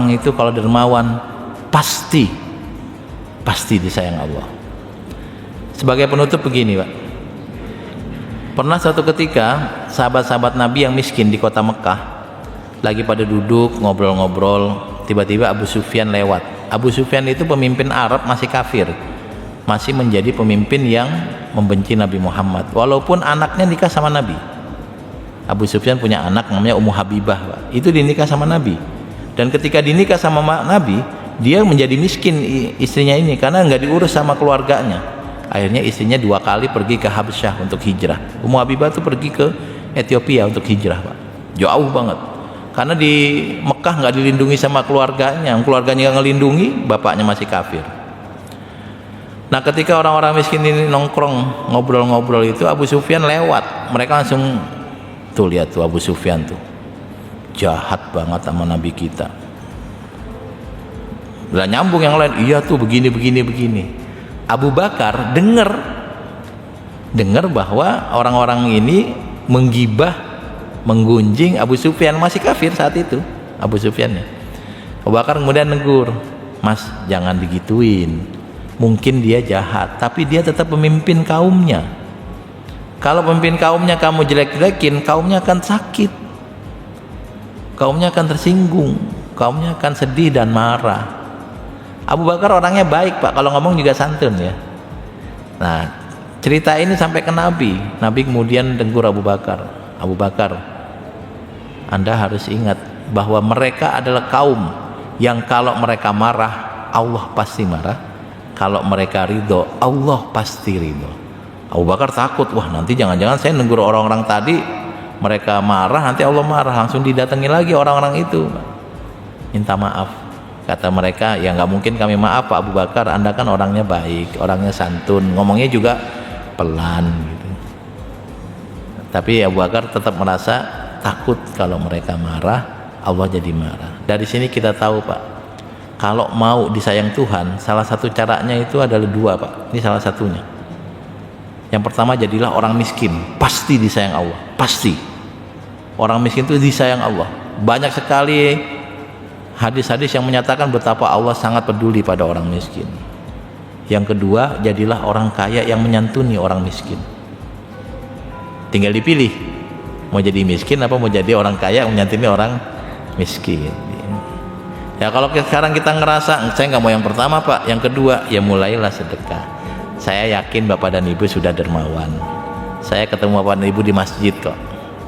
orang itu kalau dermawan pasti disayang Allah. Sebagai penutup begini, Pak. Pernah suatu ketika sahabat-sahabat Nabi yang miskin di kota Mekah lagi pada duduk ngobrol-ngobrol, tiba-tiba Abu Sufyan lewat. Abu Sufyan itu pemimpin Arab, masih kafir, masih menjadi pemimpin yang membenci Nabi Muhammad walaupun anaknya nikah sama Nabi. Abu Sufyan punya anak namanya Ummu Habibah, Pak. Itu dinikah sama Nabi, dan ketika dinikah sama Nabi dia menjadi miskin istrinya ini karena nggak diurus sama keluarganya. Akhirnya istrinya 2 kali pergi ke Habsyah untuk hijrah. Ummu Habibah itu pergi ke Ethiopia untuk hijrah, Pak. Jauh banget, karena di Mekah nggak dilindungi sama keluarganya, keluarganya nggak ngelindungi, bapaknya masih kafir. Nah, ketika orang-orang miskin ini nongkrong ngobrol-ngobrol itu, Abu Sufyan lewat, mereka langsung tuh lihat tuh Abu Sufyan tuh jahat banget sama Nabi kita. Udah nyambung yang lain, iya tuh begini. Abu Bakar dengar bahwa orang-orang ini menggibah, menggunjing Abu Sufyan, masih kafir saat itu Abu Sufyannya. Abu Bakar kemudian negur, "Mas, jangan digituin. Mungkin dia jahat, tapi dia tetap pemimpin kaumnya. Kalau pemimpin kaumnya kamu jelek-jelekin, kaumnya akan sakit, kaumnya akan tersinggung, kaumnya akan sedih dan marah." Abu Bakar orangnya baik, Pak, kalau ngomong juga santun ya. Nah, cerita ini sampai ke Nabi. Nabi kemudian tegur Abu Bakar, "Abu Bakar, Anda harus ingat bahwa mereka adalah kaum yang kalau mereka marah, Allah pasti marah. Kalau mereka ridho, Allah pasti ridho." Abu Bakar takut, wah nanti jangan-jangan saya negur orang-orang tadi, mereka marah, nanti Allah marah. Langsung didatangi lagi orang-orang itu, minta maaf. Kata mereka, ya nggak mungkin kami maaf, Pak Abu Bakar, Anda kan orangnya baik, orangnya santun, ngomongnya juga pelan gitu. Tapi Abu Bakar tetap merasa takut kalau mereka marah, Allah jadi marah. Dari sini kita tahu, Pak, kalau mau disayang Tuhan, salah satu caranya itu adalah 2, Pak. Ini salah satunya. Yang pertama, jadilah orang miskin, pasti disayang Allah, pasti. Orang miskin itu disayang Allah. Banyak sekali hadis-hadis yang menyatakan betapa Allah sangat peduli pada orang miskin. Yang kedua, jadilah orang kaya yang menyantuni orang miskin. Tinggal dipilih, mau jadi miskin apa mau jadi orang kaya yang menyantuni orang miskin. Ya kalau sekarang kita ngerasa saya nggak mau yang pertama, Pak, yang kedua, ya mulailah sedekah. Saya yakin Bapak dan Ibu sudah dermawan. Saya ketemu Bapak dan Ibu di masjid kok,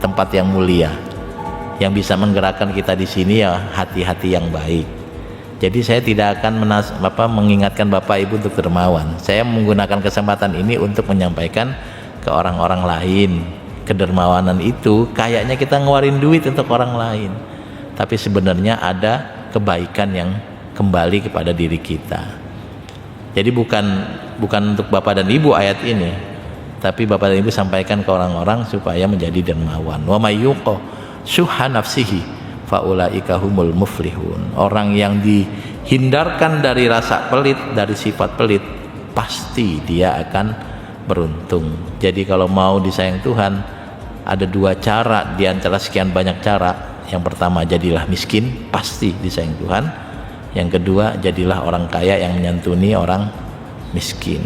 tempat yang mulia. Yang bisa menggerakkan kita di sini ya hati-hati yang baik. Jadi saya tidak akan mengingatkan Bapak Ibu untuk dermawan. Saya menggunakan kesempatan ini untuk menyampaikan ke orang-orang lain, kedermawanan itu kayaknya kita ngeluarin duit untuk orang lain, tapi sebenarnya ada kebaikan yang kembali kepada diri kita. Jadi bukan untuk Bapak dan Ibu ayat ini, tapi Bapak dan Ibu sampaikan ke orang-orang supaya menjadi dermawan. Wa may yuqa syuha nafsihi faulaika humul muflihun. Orang yang dihindarkan dari rasa pelit, dari sifat pelit, pasti dia akan beruntung. Jadi kalau mau disayang Tuhan, ada 2 cara di antara sekian banyak cara. Yang pertama, jadilah miskin, pasti disayang Tuhan. Yang kedua, jadilah orang kaya yang menyantuni orang miskin.